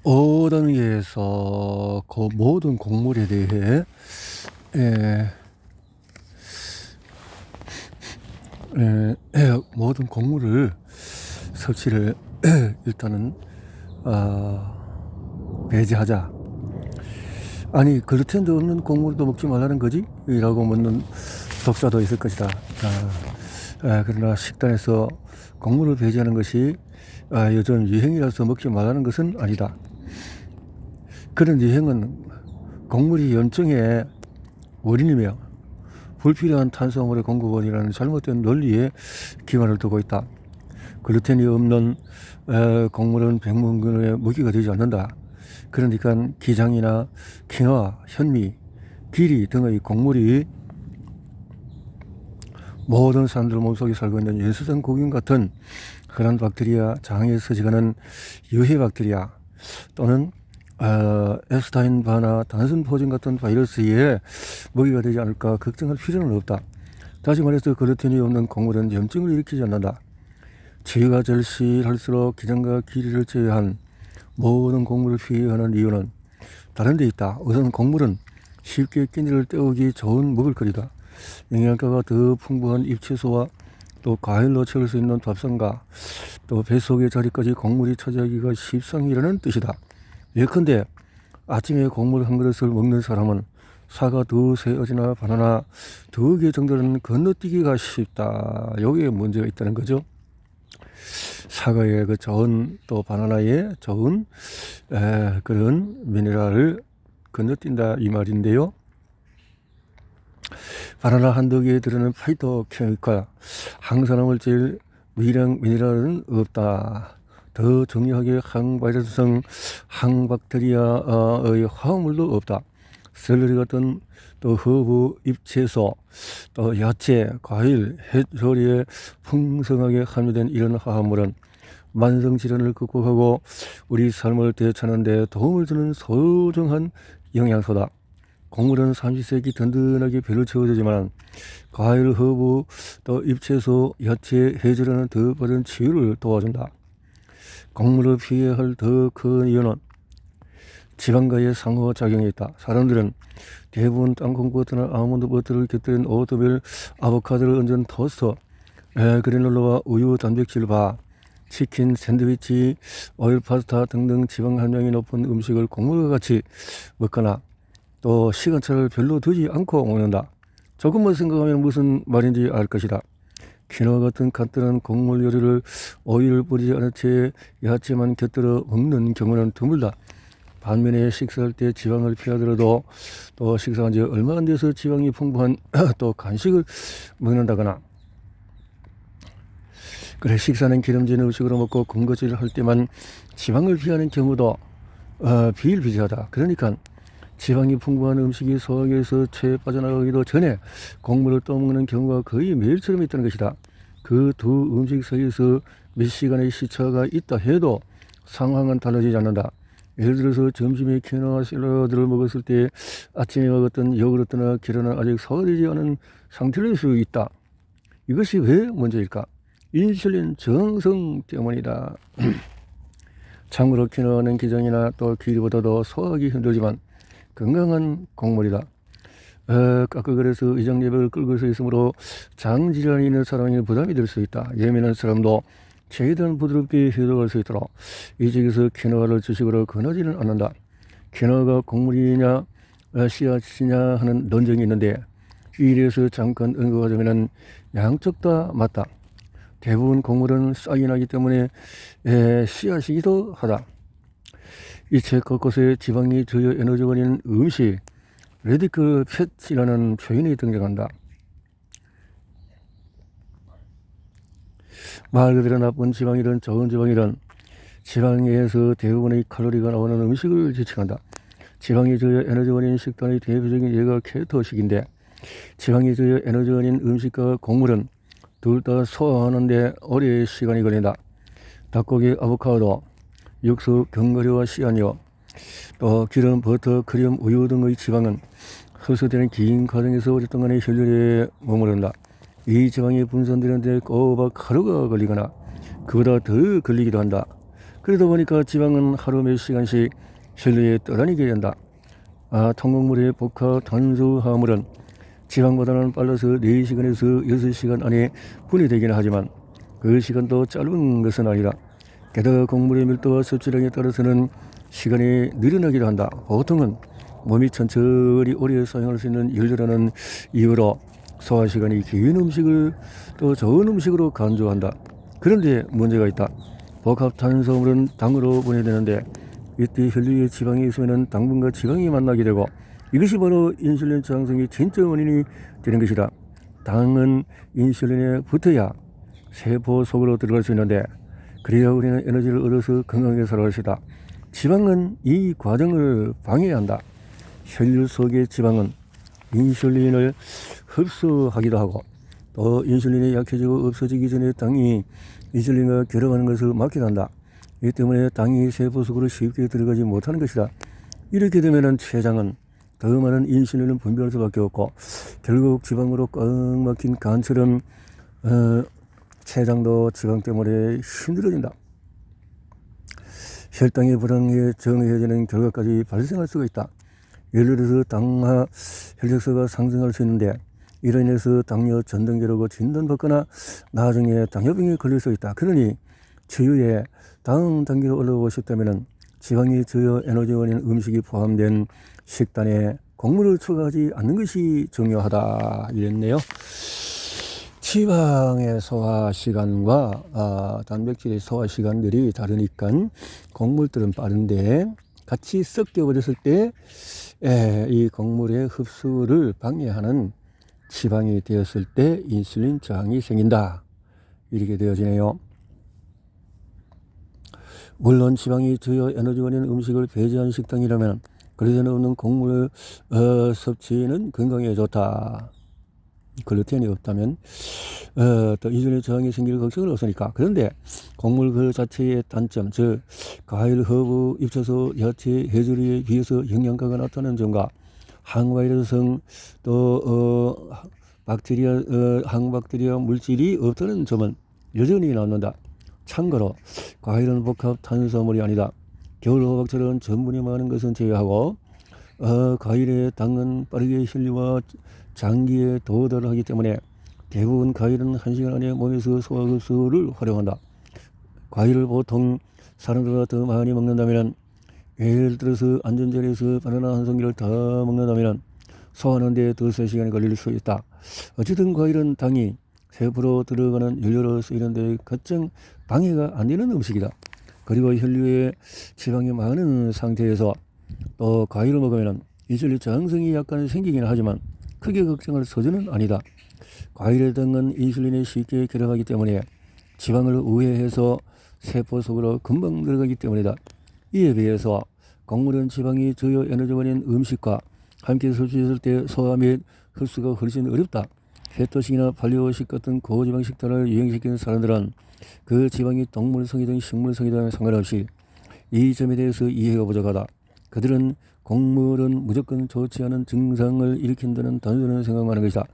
어떤 의에서 그 모든 곡물에 대해 에, 모든 곡물을 섭취를 일단은 배제하자. 아니 글루텐도 없는 곡물도 먹지 말라는 거지? 라고 묻는 독자도 있을 것이다. 그러나 식단에서 곡물을 배제하는 것이 요즘 유행이라서 먹지 말라는 것은 아니다. 그런 유행은 곡물이 염증의 원인이며 불필요한 탄수화물의 공급원이라는 잘못된 논리에 기반을 두고 있다. 글루텐이 없는 곡물은 백문근의 무기가 되지 않는다. 그러니까 기장이나 퀴노아, 현미, 기리 등의 곡물이 모든 사람들 몸속에 살고 있는 예수성 고균 같은 흔한 박테리아, 장에 서식하는 유해 박테리아 또는 에스타인바나 단순 포진 같은 바이러스에 먹이가 되지 않을까 걱정할 필요는 없다. 다시 말해서 글루텐이 없는 곡물은 염증을 일으키지 않는다. 체위가 절실할수록 기장과 기리를 제외한 모든 곡물을 피하는 이유는 다른 데 있다. 우선 곡물은 쉽게 끼니를 때우기 좋은 먹을거리다. 영양가가 더 풍부한 잎채소와 또 과일로 채울 수 있는 밥상과 또 뱃속의 자리까지 곡물이 차지하기가 십상이라는 뜻이다. 예컨대 아침에 곡물 한 그릇을 먹는 사람은 사과 두세 어지나 바나나 2개 정도는 건너뛰기가 쉽다. 여기에 문제가 있다는 거죠. 사과의 그 좋은 또 바나나의 좋은 그런 미네랄을 건너뛴다 이 말인데요. 바나나 한두 개에 들어있는 파이토케미컬 항산화물질 미량 미네랄은 없다. 더 정확하게 항바이러스성 항박테리아의 화합물도 없다. 샐러리 같은 또 허브, 잎채소, 또 야채, 과일, 해조리에 풍성하게 함유된 이런 화합물은 만성질환을 극복하고 우리 삶을 되찾는 데 도움을 주는 소중한 영양소다. 곡물은 삼시세끼 든든하게 배를 채워주지만 과일, 허브, 또 잎채소, 야채, 해조류는 더 빠른 치유를 도와준다. 곡물을 피해야 할 더 큰 이유는 지방과의 상호작용이 있다. 사람들은 대부분 땅콩버터나 아몬드 버터를 곁들인 오트밀, 아보카도를 얹은 토스트, 그래놀라와 우유, 단백질바, 치킨, 샌드위치, 오일 파스타 등등 지방 함량이 높은 음식을 곡물과 같이 먹거나 또 시간차를 별로 두지 않고 먹는다. 조금만 생각하면 무슨 말인지 알 것이다. 퀴노아 같은 간단한 곡물 요리를 오일을 뿌리지 않은 채 야채만 곁들여 먹는 경우는 드물다. 반면에 식사할 때 지방을 피하더라도 또 식사한 지 얼마 안 돼서 지방이 풍부한 또 간식을 먹는다거나 그래 식사는 기름진 음식으로 먹고 군것질을 할 때만 지방을 피하는 경우도 비일비재하다. 그러니까 지방이 풍부한 음식이 소화기에서 체에 빠져나가기도 전에 곡물을 떠먹는 경우가 거의 매일처럼 있다는 것이다. 그 두 음식 사이에서 몇 시간의 시차가 있다 해도 상황은 달라지지 않는다. 예를 들어서 점심에 퀴노아 샐러드를 먹었을 때 아침에 먹었던 요구르트나 계란은 아직 소화되지 않은 상태일 수 있다. 이것이 왜 문제일까? 인슐린 저항성 때문이다. 참고로 퀴노아는 기장이나 또 기리보다도 소화하기 힘들지만 건강한 곡물이다. 까끌거려서 위장예배를 끌고 서 있으므로 장질환이 있는 사람이 부담이 될 수 있다. 예민한 사람도 최대한 부드럽게 해독할 수 있도록 이 지역에서 퀴노아를 주식으로 권하지는 않는다. 퀴노아가 곡물이냐 씨앗이냐 하는 논쟁이 있는데 이 일에서 잠깐 언급하자면 양쪽 다 맞다. 대부분 곡물은 싹이 나기 때문에 씨앗이기도 하다. 이 책 곳곳에 지방이 주요 에너지원인 음식, 레디클 팻이라는 표현이 등장한다. 말 그대로 나쁜 지방이든 좋은 지방이든 지방에서 대부분의 칼로리가 나오는 음식을 지칭한다. 지방이 주요 에너지원인 식단의 대표적인 예가 케토식인데 지방이 주요 에너지원인 음식과 곡물은 둘 다 소화하는 데 오래 시간이 걸린다. 닭고기, 아보카도, 육수, 견과류와 씨앗료, 또 기름, 버터, 크림, 우유 등의 지방은 흡수되는 긴 과정에서 오랫동안의 혈류에 머무른다. 이 지방이 분산되는 데 꼬박 하루가 걸리거나 그보다 더 걸리기도 한다. 그러다 보니까 지방은 하루 몇 시간씩 혈류에 떠다니게 된다. 통곡물의 복합 탄소 화물은 지방보다는 빨라서 4시간에서 6시간 안에 분해되기는 하지만 그 시간도 짧은 것은 아니다. 게다가 곡물의 밀도와 섭취량에 따라서는 시간이 늘어나기도 한다. 보통은 몸이 천천히 오래 사용할 수 있는 연료라는 이유로 소화시간이 긴 음식을 또 좋은 음식으로 간주한다. 그런데 문제가 있다. 복합탄수화물은 당으로 분해되는데 이때 혈류에 지방이 있으면 당분과 지방이 만나게 되고 이것이 바로 인슐린 저항성의 진짜 원인이 되는 것이다. 당은 인슐린에 붙어야 세포 속으로 들어갈 수 있는데 그래야 우리는 에너지를 얻어서 건강하게 살아갈 수 있다. 지방은 이 과정을 방해한다. 혈류 속의 지방은 인슐린을 흡수하기도 하고 또 인슐린이 약해지고 없어지기 전에 당이 인슐린과 결합하는 것을 막기도 한다. 이 때문에 당이 세포 속으로 쉽게 들어가지 못하는 것이다. 이렇게 되면 췌장은 더 많은 인슐린을 분비할 수밖에 없고 결국 지방으로 꽉 막힌 간처럼 췌장도 지방 때문에 힘들어진다. 혈당이 불안하게 정해지는 결과까지 발생할 수가 있다. 예를 들어서 당하 혈색소가 상승할 수 있는데 이로 인해서 당뇨 전등기라고 진단받거나 나중에 당뇨병에 걸릴 수 있다. 그러니 주유에 다음 단계로 올라오고 싶다면 지방이 주요 에너지원인 음식이 포함된 식단에 곡물을 추가하지 않는 것이 중요하다 이랬네요. 지방의 소화 시간과 단백질의 소화 시간들이 다르니까 곡물들은 빠른데 같이 섞여 버렸을 때 이 곡물의 흡수를 방해하는 지방이 되었을 때 인슐린 저항이 생긴다 이렇게 되어지네요. 물론 지방이 주요 에너지원인 음식을 배제한 식당이라면 글루텐 없는 곡물 섭취는 건강에 좋다. 글루텐이 없다면 또 인슐린 저항이 생길 걱정은 없으니까. 그런데 곡물 그 자체의 단점, 즉 과일, 허브, 잎채소, 야채, 해조류에 비해서 영양가가 나타나는 점과 항바이러스성 또 항박테리아 물질이 없다는 점은 여전히 남는다. 참고로 과일은 복합 탄수화물이 아니다. 겨울 호박처럼 전분이 많은 것은 제외하고 과일의 당은 빠르게 혈류와 장기에 도달하기 때문에 대부분 과일은 1시간 안에 몸에서 소화 흡수를 활용한다. 과일을 보통 사람들보다 더 많이 먹는다면 예를 들어서 안전자리에서 바나나 한 송이를 더 먹는다면 소화하는 데 두세 시간이 걸릴 수 있다. 어쨌든 과일은 당이 세포로 들어가는 연료로 쓰이는데 가장 방해가 안 되는 음식이다. 그리고 혈류에 지방이 많은 상태에서 또 과일을 먹으면 인슐린 저항성이 약간 생기긴 하지만 크게 걱정할 소지는 아니다. 과일의 당은 인슐린에 쉽게 결합하기 때문에 지방을 우회해서 세포 속으로 금방 들어가기 때문이다. 이에 비해서 곡물은 지방이 주요 에너지원인 음식과 함께 섭취했을 때 소화 및 흡수가 훨씬 어렵다. 케토식이나 발효식 같은 고지방 식단을 유행시키는 사람들은 그 지방이 동물성이든 식물성이든 상관없이 이 점에 대해서 이해가 부족하다. 그들은 곡물은 무조건 좋지 않은 증상을 일으킨다는 단순한 생각만 하는 것이다.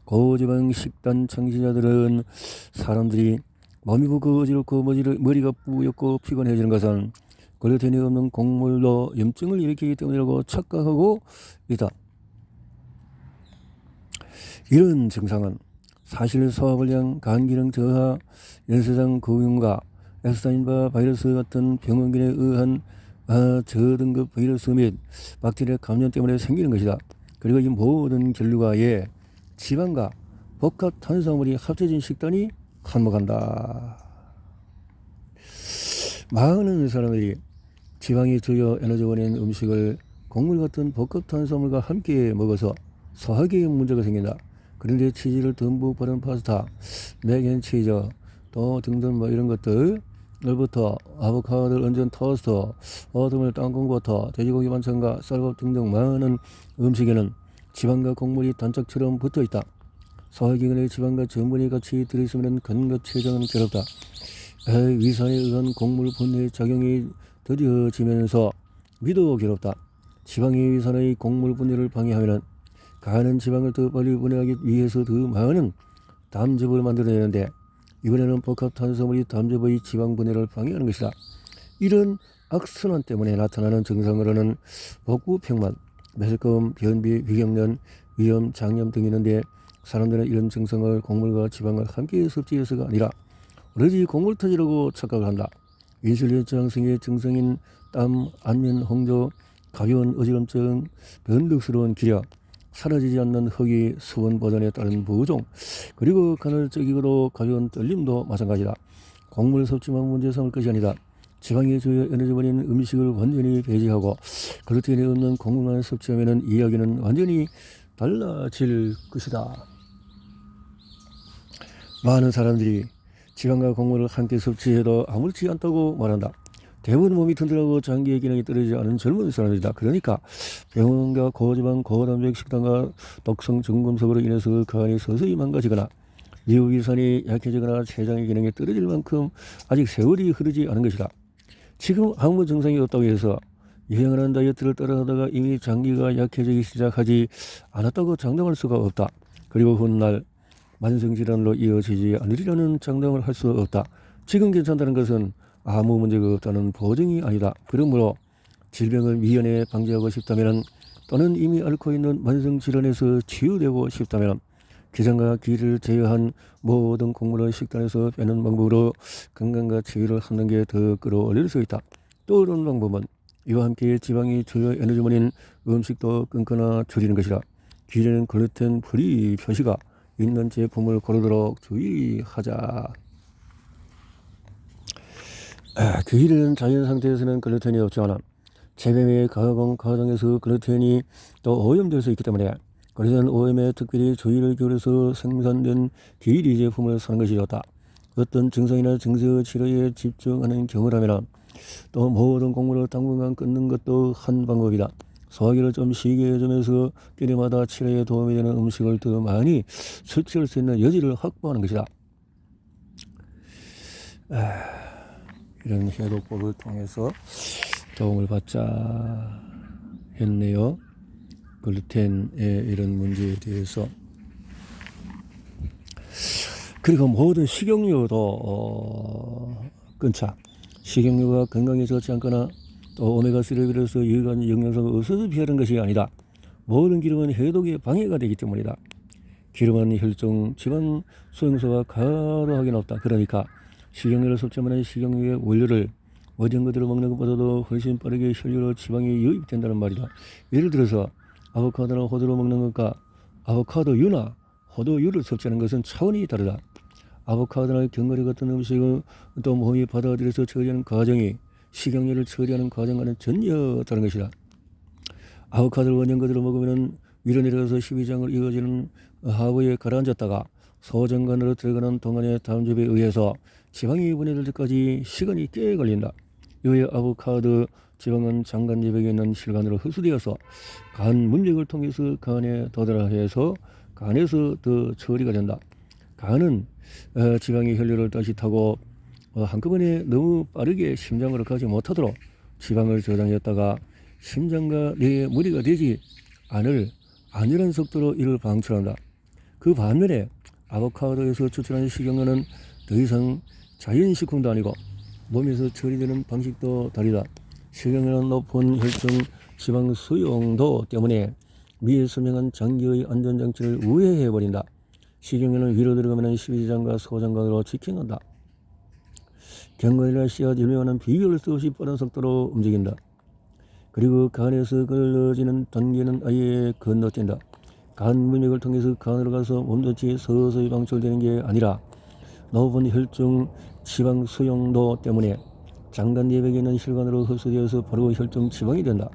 고지방 식단 창시자들은 사람들이 몸이 붓고 어지럽고 머리가 뿌옇고 피곤해지는 것은 글루텐이 없는 곡물로 염증을 일으키기 때문이라고 착각하고 있다. 이런 증상은 사실 소화불량, 간기능 저하, 연쇄상 고흉과 엑스타인바 바이러스 같은 병원균에 의한 저등급 바이러스 및 박테리아 감염 때문에 생기는 것이다. 그리고 이 모든 결과에 지방과 복합 탄수화물이 합쳐진 식단이 한몫한다. 많은 사람들이 지방이 주요 에너지원인 음식을 곡물 같은 복합 탄수화물과 함께 먹어서 소화기에 문제가 생긴다. 그런데 치즈를 듬뿍 바른 파스타, 맥앤치즈 또 등등 뭐 이런 것들부터 아보카도를 얹은 토스트, 오트밀 땅콩버터, 돼지고기 반찬과 쌀밥 등등 많은 음식에는 지방과 곡물이 단짝처럼 붙어 있다. 소화기관에 지방과 전분이 같이 들어있으면 간과 췌장은 괴롭다. 위산에 의한 곡물 분해 작용이 더뎌지면서 위도 괴롭다. 지방이 위산의 곡물 분해를 방해하면 간은 지방을 더 빨리 분해하기 위해서 더 많은 담즙을 만들어내는데 이번에는 복합 탄수화물이 담즙의 지방 분해를 방해하는 것이다. 이런 악순환 때문에 나타나는 증상으로는 복부 평만, 메스꺼움, 변비, 위경련, 위염, 장염 등이 있는데 사람들은 이런 증상을 곡물과 지방을 함께 섭취해서가 아니라 오로지 곡물 터지라고 착각을 한다. 인슐린 저항성의 증상인 땀, 안면, 홍조, 가벼운 어지럼증, 변덕스러운 기력, 사라지지 않는 허기, 수분 보존에 따른 부종, 그리고 간헐적이고 가벼운 떨림도 마찬가지다. 곡물 섭취만 문제 삼을 것이 아니다. 지방의 주요 에너지원인 음식을 완전히 배제하고 글루텐이 없는 곡물만 섭취하면 이야기는 완전히 달라질 것이다. 많은 사람들이 지방과 곡물을 함께 섭취해도 아무렇지 않다고 말한다. 대부분 몸이 튼튼하고 장기의 기능이 떨어지지 않은 젊은 사람들이다. 그러니까 병원과 고지방, 고단백 식단과 독성 저금속으로 인해서 간이 서서히 망가지거나 뇌위산이 약해지거나 췌장의 기능이 떨어질 만큼 아직 세월이 흐르지 않은 것이다. 지금 아무 증상이 없다고 해서 유행하는 다이어트를 따라하다가 이미 장기가 약해지기 시작하지 않았다고 장담할 수가 없다. 그리고 훗날 만성질환으로 이어지지 않으리라는 장담을 할 수 없다. 지금 괜찮다는 것은 아무 문제가 없다는 보증이 아니다. 그러므로 질병을 미연에 방지하고 싶다면 또는 이미 앓고 있는 만성질환에서 치유되고 싶다면 기장과 기를 제외한 모든 곡물을 식단에서 빼는 방법으로 건강과 치유를 하는 게 더 끌어올릴 수 있다. 또 다른 방법은 이와 함께 지방이 주요 에너지원인 음식도 끊거나 줄이는 것이다. 기에는 글루텐 프리 표시가 있는 제품을 고르도록 주의하자. 기일은 자연 상태에서는 글루텐이 없지 않아 재배의 가공 과정에서 글루텐이 또 오염될 수 있기 때문에 글루텐 오염에 특별히 주의를 기울여서 생산된 기일이 제품을 사는 것이 좋다. 어떤 증상이나 증세 치료에 집중하는 경우라면 또 모든 곡물을 당분간 끊는 것도 한 방법이다. 소화기를 좀 쉬게 해주면서 끼니마다 치료에 도움이 되는 음식을 더 많이 섭취할 수 있는 여지를 확보하는 것이다. 이런 해독법을 통해서 도움을 받자 했네요. 글루텐의 이런 문제에 대해서. 그리고 모든 식용유도 끊자. 식용유가 건강에 좋지 않거나 또 오메가3를 비롯해서 유익한 영양소가 없어서 피하는 것이 아니다. 모든 기름은 해독에 방해가 되기 때문이다. 기름은 혈중 지방 소용소가 과도하게 높다. 그러니까 식용유를 섭취하면 식용유의 원료를 어전 그대로 먹는 것보다도 훨씬 빠르게 혈류로 지방이 유입된다는 말이다. 예를 들어서 아보카도나 호두를 먹는 것과 아보카도유나 호두유를 섭취하는 것은 차원이 다르다. 아보카도나 견과류 같은 음식은 또 몸이 받아들여서 처리하는 과정이 식용유를 처리하는 과정과는 전혀 다른 것이다. 아보카도를 원전 그대로 먹으면 위로 내려가서 12장을 이어지는 하부에 가라앉았다가 소정관으로 들어가는 동안의 담즙에 의해서 지방이 분해될 때까지 시간이 꽤 걸린다. 이후에 아보카도 지방은 장간지벽에 있는 실관으로 흡수되어서 간 문맥을 통해서 간에 도달해서 간에서 더 처리가 된다. 간은 지방의 혈류를 다시 타고 한꺼번에 너무 빠르게 심장으로 가지 못하도록 지방을 저장했다가 심장과 뇌에 무리가 되지 않을 안전한 속도로 이를 방출한다. 그 반면에 아보카도에서 추출한 식용유는 더 이상 자연식품도 아니고 몸에서 처리되는 방식도 다르다. 식용유는 높은 혈중 지방 수용도 때문에 미에 설명한 장기의 안전장치를 우회해버린다. 식용유는 위로 들어가면 십이지장과 소장관으로 직행한다. 견과류나 씨앗, 율무와는 비교할 수 없이 빠른 속도로 움직인다. 그리고 간에서 걸러지는 단계는 아예 건너뛴다. 간 문맥을 통해서 간으로 가서 몸전체에 서서히 방출되는 게 아니라 높은 혈중 지방 수용도 때문에 장간 내벽에 있는 혈관으로 흡수되어서 바로 혈중 지방이 된다.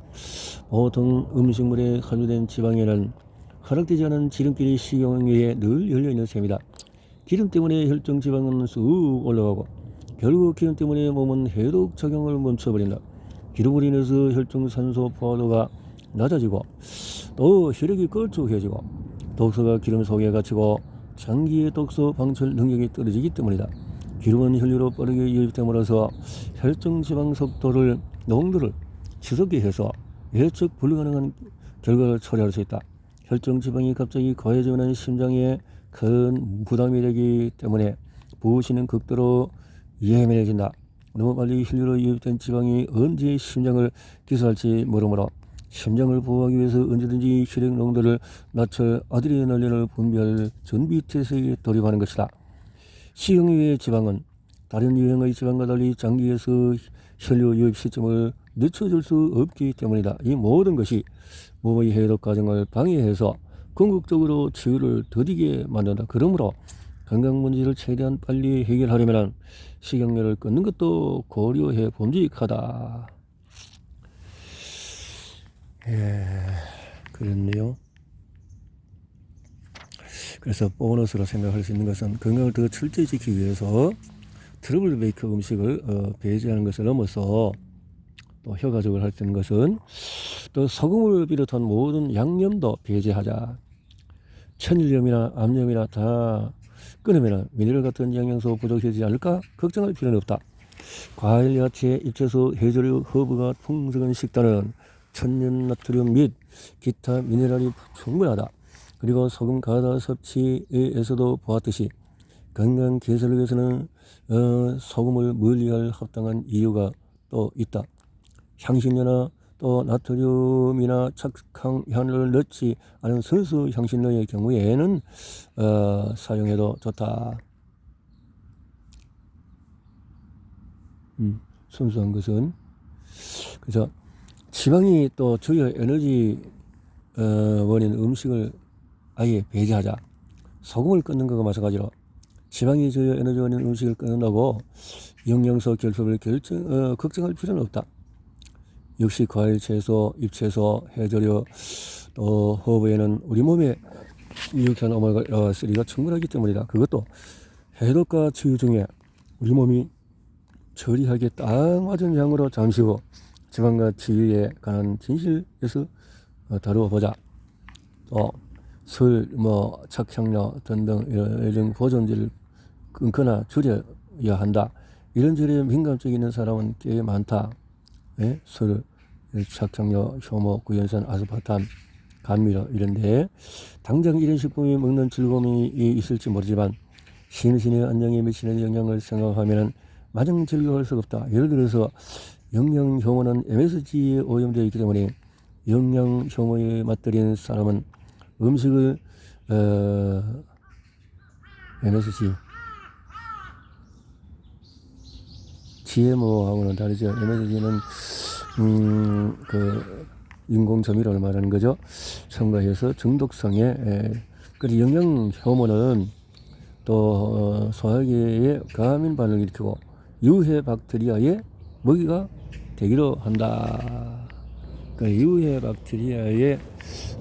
보통 음식물에 함유된 지방에는 허락되지 않은 지름길이 식용유에 늘 열려있는 셈이다. 기름 때문에 혈중 지방은 쑥 올라가고 결국 기름 때문에 몸은 해독 작용을 멈춰버린다. 기름으로 인해서 혈중 산소 포화도가 낮아지고 또 혈액이 걸쭉해지고 독소가 기름 속에 갇히고 장기의 독소 방출 능력이 떨어지기 때문이다. 기름은 혈류로 빠르게 유입됨으로써 혈중 지방 속도를 농도를 치솟게 해서 예측 불가능한 결과를 초래할 수 있다. 혈중 지방이 갑자기 과해지면 심장에 큰 부담이 되기 때문에 부신은 극도로 예민해진다. 너무 빨리 혈류로 유입된 지방이 언제 심장을 기소할지 모르므로 심장을 보호하기 위해서 언제든지 혈액 농도를 낮춰 아드레날린을 분비할 준비 태세에 돌입하는 것이다. 식용유의 지방은 다른 유형의 지방과 달리 장기에서 혈류 유입 시점을 늦춰줄 수 없기 때문이다. 이 모든 것이 몸의 해독 과정을 방해해서 궁극적으로 치유를 더디게 만든다. 그러므로 건강 문제를 최대한 빨리 해결하려면 식용유를 끊는 것도 고려해 봄직하다. 그렇네요. 그래서 보너스로 생각할 수 있는 것은 건강을 더 철저히 지키기 위해서 트러블 메이커 음식을 배제하는 것을 넘어서 또 효과적으로 할 수 있는 것은 또 소금을 비롯한 모든 양념도 배제하자. 천일염이나 암염이나 다 끊으면 미네랄 같은 영양소 부족해지지 않을까 걱정할 필요는 없다. 과일, 야채, 잎채소, 해조류, 허브가 풍성한 식단은 천연 나트륨 및 기타 미네랄이 충분하다. 그리고 소금 과다 섭취에서도 보았듯이 건강 개선을 위해서는 소금을 멀리할 합당한 이유가 또 있다. 향신료나 또 나트륨이나 착향료를 넣지 않은 순수 향신료의 경우에는 사용해도 좋다. 순수한 것은 그래서 지방이 또 주요 에너지 원인 음식을 아예 배제하자. 소금을 끊는 것과 마찬가지로 지방이 주요 에너지 원인 음식을 끊는다고 영양소 결핍을 걱정할 필요는 없다. 역시 과일, 채소, 잎채소, 해조류, 또 허브에는 우리 몸에 유익한 오메가3가 충분하기 때문이다. 그것도 해독과 치유 중에 우리 몸이 처리하기에 딱 맞은 양으로 잠시 후 지방과 치유에 관한 진실에서 다루어 보자. 또 술, 착향료 등등 이런 보존제를 끊거나 줄여야 한다. 이런 절에 민감증이 있는 사람은 꽤 많다. 술, 착향료, 효모, 구연산, 아스파탐, 감미료 이런데 당장 이런 식품이 먹는 즐거움이 있을지 모르지만 심신의 안정에 미치는 영향을 생각하면 마냥 즐거워할 수가 없다. 예를 들어서 영양 효모는 MSG에 오염되어 있기 때문에 영양 효모에 맛들인 사람은 음식을 MSG GMO하고는 다르죠. MSG는 그 인공 조미료를 말하는 거죠. 첨가해서 중독성에 그리고 영양 효모는 또 소화기에 과민 반응을 일으키고 유해 박테리아의 먹이가 되기도 한다. 그 유해 박테리아에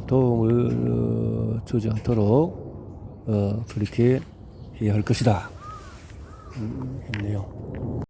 도움을 주지 않도록 그렇게 해야 할 것이다. 했네요.